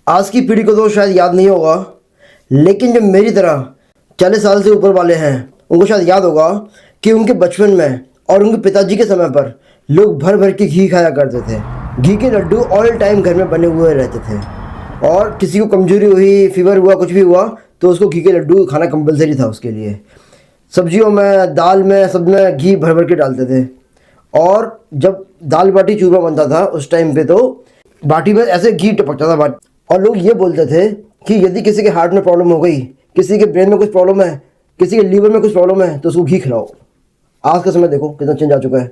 आज की पीढ़ी को तो शायद याद नहीं होगा, लेकिन जो मेरी तरह 40 साल से ऊपर वाले हैं उनको शायद याद होगा कि उनके बचपन में और उनके पिताजी के समय पर लोग भर भर के घी खाया करते थे। घी के लड्डू ऑल टाइम घर में बने हुए रहते थे, और किसी को कमजोरी हुई, फीवर हुआ, कुछ भी हुआ तो उसको घी के लड्डू खाना कंपलसरी था उसके लिए। सब्जियों में, दाल में, सब में घी भर भर के डालते थे। और जब दाल बाटी चूरमा बनता था उस टाइम पे तो बाटी में ऐसे घी टपकता था बाटी। और लोग ये बोलते थे कि यदि किसी के हार्ट में प्रॉब्लम हो गई, किसी के ब्रेन में कुछ प्रॉब्लम है, किसी के लीवर में कुछ प्रॉब्लम है, तो उसको घी खिलाओ। आज का समय देखो कितना चेंज आ चुका है।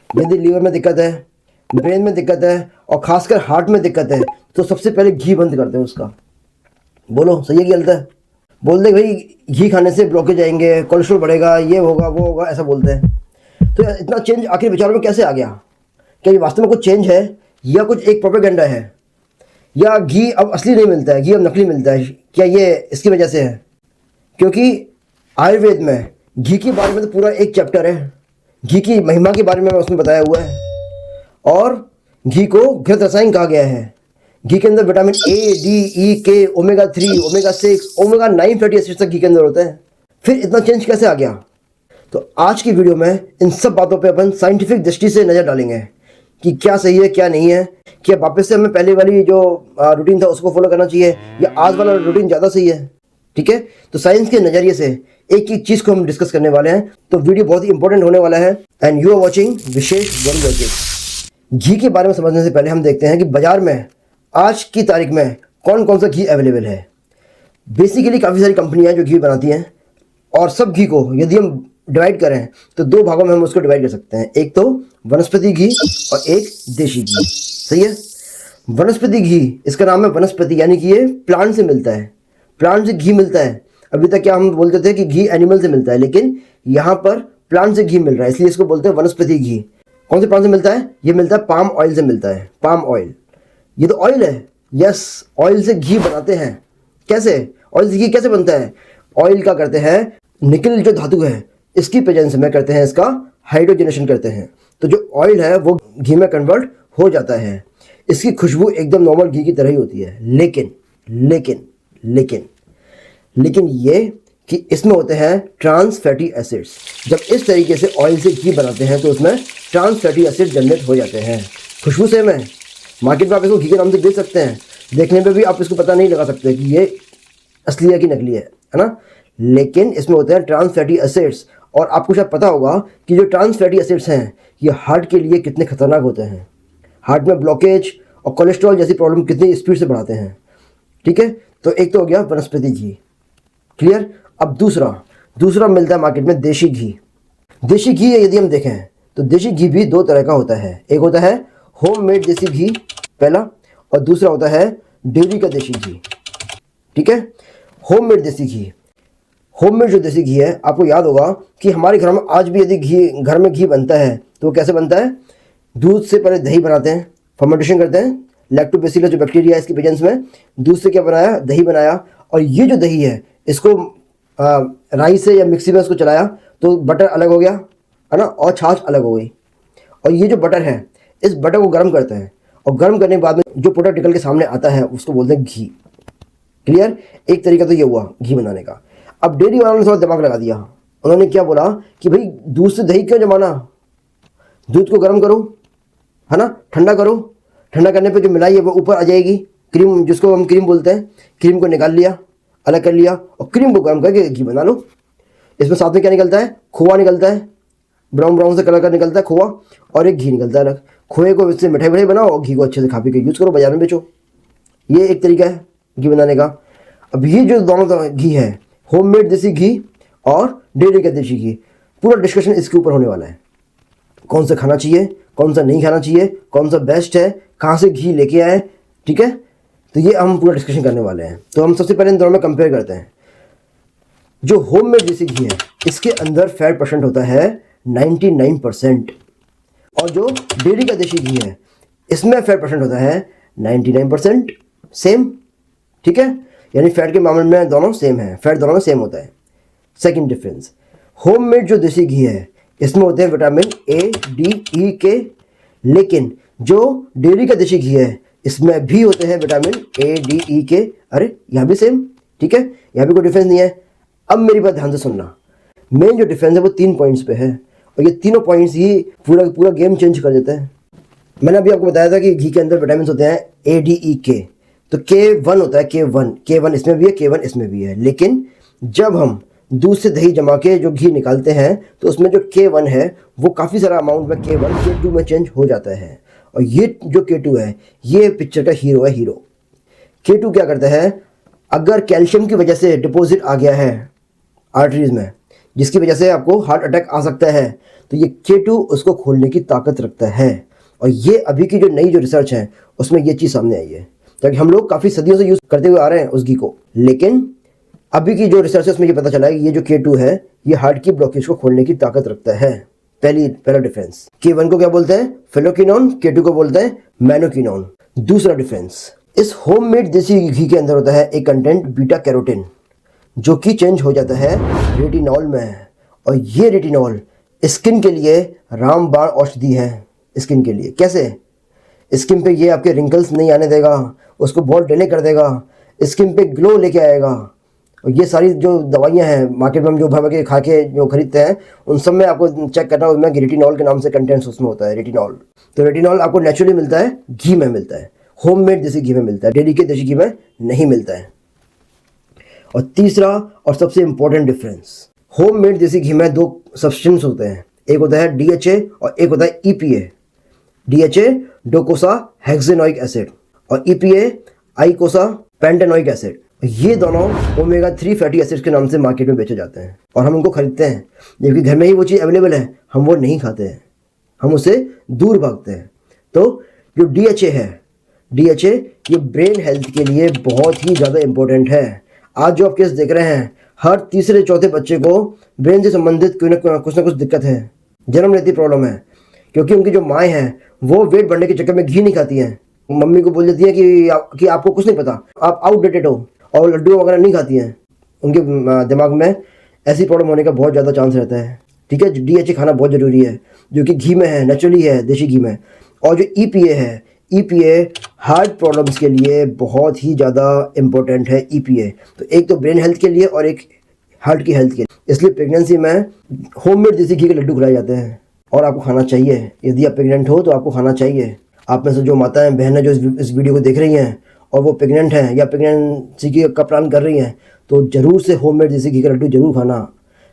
यदि लीवर में दिक्कत है, ब्रेन में दिक्कत है और खासकर हार्ट में दिक्कत है, तो सबसे पहले घी बंद करते हैं उसका। बोलो सही है कि गलत है? बोलते भाई घी खाने से ब्लॉकेज आएंगे, कोलेस्ट्रॉल बढ़ेगा, ये होगा वो होगा, ऐसा बोलते हैं। तो इतना चेंज आखिर विचारों में कैसे आ गया? क्या ये वास्तव में कुछ चेंज है या कुछ एक प्रोपेगेंडा है? या घी अब असली नहीं मिलता है, घी अब नकली मिलता है? क्या ये इसकी वजह से है? क्योंकि आयुर्वेद में घी के बारे में तो पूरा एक चैप्टर है, घी की महिमा के बारे में उसमें बताया हुआ है। और घी को घृत रसायन कहा गया है। घी के अंदर विटामिन ए, डी, ई, के, omega 3, omega 6, omega 9 fatty acids तक घी के अंदर होते हैं। फिर इतना चेंज कैसे आ गया? तो आज की वीडियो में इन सब बातों पे अपन साइंटिफिक दृष्टि से नज़र डालेंगे कि क्या सही है क्या नहीं है। क्या वापस से हमें पहले वाली जो रूटीन था उसको फॉलो करना चाहिए, या आज वाला रूटीन ज़्यादा सही है? ठीक है, तो साइंस के नज़रिए से एक एक चीज़ को हम डिस्कस करने वाले हैं। तो वीडियो बहुत ही इंपॉर्टेंट होने वाला है। And you are watching Vishesh one logic. घी के बारे में समझने से पहले हम देखते हैं कि बाजार में आज की तारीख में कौन कौन सा घी अवेलेबल है। बेसिकली काफ़ी सारी कंपनियां जो घी बनाती हैं, और सब घी को यदि हम डिवाइड करें तो दो भागों में हम उसको डिवाइड कर सकते हैं। एक तो वनस्पति घी और एक देशी घी। सही है? वनस्पति घी, इसका नाम है वनस्पति, यानी कि ये प्लांट से मिलता है, प्लांट से घी मिलता है। अभी तक क्या हम बोलते थे कि घी एनिमल से मिलता है, लेकिन यहाँ पर प्लांट से घी मिल रहा है, इसलिए इसको बोलते हैं वनस्पति घी। कौन से प्लांट से मिलता है? ये मिलता है पाम ऑयल से मिलता है। पाम ऑयल, ये तो ऑयल है। यस, ऑयल से घी बनाते हैं। कैसे? ऑयल से घी कैसे बनता है? ऑयल का करते हैं, निकल जो धातु है इसकी प्रेजेंस में करते हैं, इसका हाइड्रोजनेशन करते हैं, तो जो ऑयल है वो घी में कन्वर्ट हो जाता है। इसकी खुशबू एकदम नॉर्मल घी की तरह ही होती है, लेकिन लेकिन लेकिन लेकिन ये कि इसमें होते हैं ट्रांस फैटी एसिड्स। जब इस तरीके से ऑयल से घी बनाते हैं तो उसमें ट्रांस फैटी एसिड जनरेट हो जाते हैं। खुशबू सेम है, मार्केट में आप इसको घी के नाम से बेच सकते हैं, देखने पे भी आप इसको पता नहीं लगा सकते कि ये असली है कि नकली है ना? लेकिन इसमें होते हैं ट्रांस फैटी एसिड्स। और आपको शायद पता होगा कि जो ट्रांस फैटी एसिड्स हैं ये हार्ट के लिए कितने खतरनाक होते हैं। हार्ट में ब्लॉकेज और कोलेस्ट्रॉल जैसी प्रॉब्लम कितनी स्पीड से बढ़ाते हैं। ठीक है, तो एक तो हो गया वनस्पति घी, क्लियर। अब दूसरा मिलता है मार्केट में देशी घी। देशी घी यदि हम देखें तो देशी घी भी दो तरह का होता है। एक होता है होम मेड देसी घी पहला, और दूसरा होता है डेयरी का देशी घी। ठीक है, होम मेड देसी घी, होम मेड जो देसी घी है, आपको याद होगा कि हमारे घर में आज भी यदि घर में घी बनता है तो वो कैसे बनता है? दूध से पहले दही बनाते हैं, फर्मेंटेशन करते हैं, लैक्टोबैसिलस जो बैक्टीरिया है इसकी प्रेजेंस में, दूध से क्या बनाया? दही बनाया। और ये जो दही है इसको राई से या मिक्सी में उसको चलाया तो बटर अलग हो गया, है ना, और छाछ अलग हो गई। और ये जो बटर है, इस बटर को गर्म करते हैं, और गर्म करने के बाद में जो प्रोडक्ट निकल के सामने आता है उसको बोलते हैं घी। क्लियर? एक तरीका तो ये हुआ घी बनाने का। अब डेयरी वालों ने थोड़ा दिमाग लगा दिया। उन्होंने क्या बोला कि भाई दूध से दही क्यों जमाना, दूध को गर्म करो, है ना, ठंडा करो, ठंडा करने पे जो मिलाई है वो ऊपर आ जाएगी, क्रीम जिसको हम क्रीम बोलते हैं। क्रीम को निकाल लिया, अलग कर लिया, और क्रीम को गर्म करके घी बना लो। इसमें साथ में क्या निकलता है? खोआ निकलता है, ब्राउन ब्राउन से कलर का निकलता है खोआ, और एक घी निकलता है अलग। खोए को इससे मिठाई मिठाई बनाओ और घी को अच्छे से खा पी के यूज़ करो, बाजार में बेचो। ये एक तरीका है घी बनाने का। अब ये जो दोनों घी है, होममेड देसी घी और डेयरी का देसी घी, पूरा डिस्कशन इसके ऊपर होने वाला है। कौन सा खाना चाहिए, कौन सा नहीं खाना चाहिए, कौन सा बेस्ट है, कहाँ से घी लेके आए। ठीक है, तो ये हम पूरा डिस्कशन करने वाले हैं। तो हम सबसे पहले इन दोनों में कंपेयर करते हैं। जो होममेड देसी घी है इसके अंदर फैट परसेंट होता है 99%, और जो डेयरी का देसी घी है इसमें फैट परसेंट होता है 99%। सेम, ठीक है, यानी फैट के मामले में दोनों सेम है, फैट दोनों में सेम होता है। सेकंड डिफरेंस, होममेड जो देसी घी है इसमें होते हैं विटामिन ए, डी, ई, के, लेकिन जो डेयरी का देसी घी है इसमें भी होते हैं विटामिन ए डी ई के। अरे यहाँ भी सेम, ठीक है, यहाँ भी कोई डिफरेंस नहीं है। अब मेरी बात ध्यान से सुनना, मेन जो डिफरेंस है वो 3 पॉइंट्स पे है, और ये तीनों पॉइंट्स ही पूरा गेम चेंज कर देते हैं। मैंने अभी आपको बताया था कि घी के अंदर विटामिन होते हैं ए डी ई के, तो K1 होता है, K1 इसमें भी है, K1 इसमें भी है। लेकिन जब हम दूध से दही जमा के जो घी निकालते हैं तो उसमें जो K1 है वो काफ़ी सारा अमाउंट में K1 K2 में चेंज हो जाता है। और ये जो K2 है ये पिक्चर का हीरो है, हीरो। K2 क्या करता है, अगर कैल्शियम की वजह से डिपॉजिट आ गया है आर्टरीज में, जिसकी वजह से आपको हार्ट अटैक आ सकता है, तो ये K2 उसको खोलने की ताकत रखता है। और ये अभी की जो नई जो रिसर्च है उसमें ये चीज़ सामने आई है, ताकि हम लोग काफ़ी सदियों से यूज़ करते हुए आ रहे हैं उस घी को। लेकिन अभी की जो रिसर्च है उसमें ये पता चला है कि ये जो K2 है ये हार्ट की ब्लॉकेज को खोलने की ताकत रखता है। पहला डिफरेंस। K1 को क्या बोलते हैं, फिलोक्विनोन, K2 को बोलते हैं मैनोक्विनोन। दूसरा डिफरेंस, इस होममेड देसी घी के अंदर होता है एक कंटेंट बीटा कैरोटीन, जो कि चेंज हो जाता है रेटिनॉल में। और ये रेटिनॉल स्किन के लिए रामबाण औषधि है। स्किन के लिए कैसे, स्किन पे ये आपके रिंकल्स नहीं आने देगा, उसको बहुत डिले कर देगा, स्किन पे ग्लो लेके आएगा। और ये सारी जो दवाइयाँ हैं मार्केट में हम जो भर के खा के जो खरीदते हैं उन सब में आपको चेक करना उसमें रेटिनॉल के नाम से कंटेंट्स उसमें होता है, रेटिनॉल। तो रेटिनॉल आपको नेचुरली मिलता है, घी में मिलता है, होममेड देसी घी में मिलता है, डेली के देसी घी में नहीं मिलता है। और तीसरा और सबसे इम्पोर्टेंट डिफरेंस, होममेड देसी घी में 2 सब्सटेंस होते हैं, एक होता है DHA और एक होता है EPA। DHA डोकोसा हेक्सेनोइक एसिड और EPA आइकोसा पेंटेनोइक एसिड। ये दोनों ओमेगा 3 फैटी एसिड्स के नाम से मार्केट में बेचे जाते हैं और हम उनको खरीदते हैं, जबकि घर में ही वो चीज़ अवेलेबल है हम वो नहीं खाते हैं, हम उससे दूर भागते हैं। तो जो DHA है, DHA ये ब्रेन हेल्थ के लिए बहुत ही ज़्यादा इम्पोर्टेंट है। आज जो आप केस देख रहे हैं, हर तीसरे चौथे बच्चे को ब्रेन से संबंधित कुछ ना कुछ दिक्कत है, जन्म लेती प्रॉब्लम है, क्योंकि उनकी जो माएँ हैं वो वेट बढ़ने के चक्कर में घी नहीं खाती हैं। मम्मी को बोल देती है कि आपको कुछ नहीं पता, आप आउटडेटेड हो, और लड्डू वगैरह नहीं खाती हैं। उनके दिमाग में ऐसी प्रॉब्लम होने का बहुत ज़्यादा चांस रहता है। ठीक है, DHA खाना बहुत ज़रूरी है, जो कि घी में है, नेचुरली है, देसी घी में। और जो EPA है, EPA हार्ट प्रॉब्लम्स के लिए बहुत ही ज़्यादा इम्पोर्टेंट है। EPA तो एक तो ब्रेन हेल्थ के लिए और एक हार्ट की हेल्थ के लिए, इसलिए प्रेगनेंसी में होममेड देसी घी के लड्डू खिलाए जाते हैं और आपको खाना चाहिए। यदि आप प्रेग्नेंट हो तो आपको खाना चाहिए। आप में से जो माताएं बहनें जो इस वीडियो को देख रही हैं और वो प्रेग्नेंट हैं या प्रेगनेंसी का प्लान कर रही हैं, तो ज़रूर से होममेड देसी घी का लड्डू ज़रूर खाना,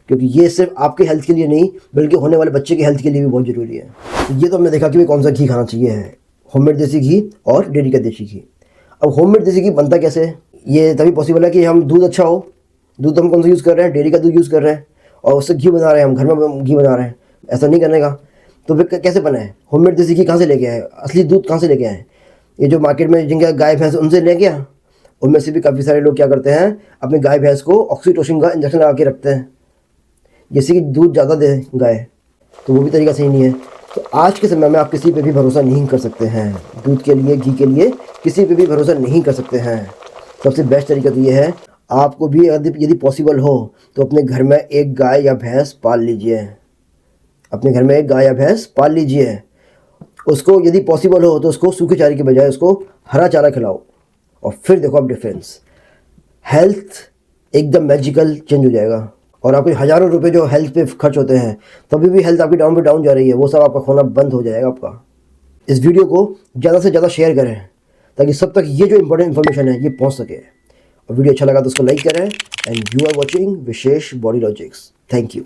क्योंकि ये सिर्फ आपके हेल्थ के लिए नहीं बल्कि होने वाले बच्चे की हेल्थ के लिए भी बहुत ज़रूरी है। ये तो हमने देखा कि कौन सा घी खाना चाहिए है, होममेड देसी घी और डेयरी का देसी घी। अब होममेड देसी घी बनता कैसे है, ये तभी पॉसिबल है कि हम दूध अच्छा हो। दूध हम कौन सा यूज़ कर रहे हैं, डेयरी का दूध यूज़ कर रहे हैं और उससे घी बना रहे हैं, हम घर में घी बना रहे हैं। ऐसा नहीं करने का तो फिर कैसे बना है, होममेड देसी घी कहाँ से लेके आए, असली दूध कहाँ से लेके आए? ये जो मार्केट में जिनके गाय भैंस उनसे ले गया, उनमें से भी काफ़ी सारे लोग क्या करते हैं, अपने गाय भैंस को ऑक्सीटोसिन का इंजेक्शन लगा के रखते हैं, जैसे कि दूध ज़्यादा दे गाय, तो वो भी तरीका सही नहीं है। तो आज के समय में आप किसी पे भी भरोसा नहीं कर सकते हैं, दूध के लिए, घी के लिए किसी पे भी भरोसा नहीं कर सकते हैं। सबसे बेस्ट तरीका तो ये है, आपको भी यदि पॉसिबल हो तो अपने घर में एक गाय या भैंस पाल लीजिए, अपने घर में एक गाय या भैंस पाल लीजिए। उसको यदि पॉसिबल हो तो उसको सूखे चारे के बजाय उसको हरा चारा खिलाओ और फिर देखो आप डिफरेंस, हेल्थ एकदम मैजिकल चेंज हो जाएगा। और आपके हज़ारों रुपए जो हेल्थ पे खर्च होते हैं तभी भी हेल्थ आपकी डाउन पे डाउन जा रही है, वो सब आपका खोना बंद हो जाएगा आपका। इस वीडियो को ज़्यादा से ज़्यादा शेयर करें ताकि सब तक ये जो इंपॉर्टेंट इन्फॉर्मेशन है ये पहुंच सके। और वीडियो अच्छा लगा तो उसको लाइक करें। And you are watching Vishesh body logics. Thank you.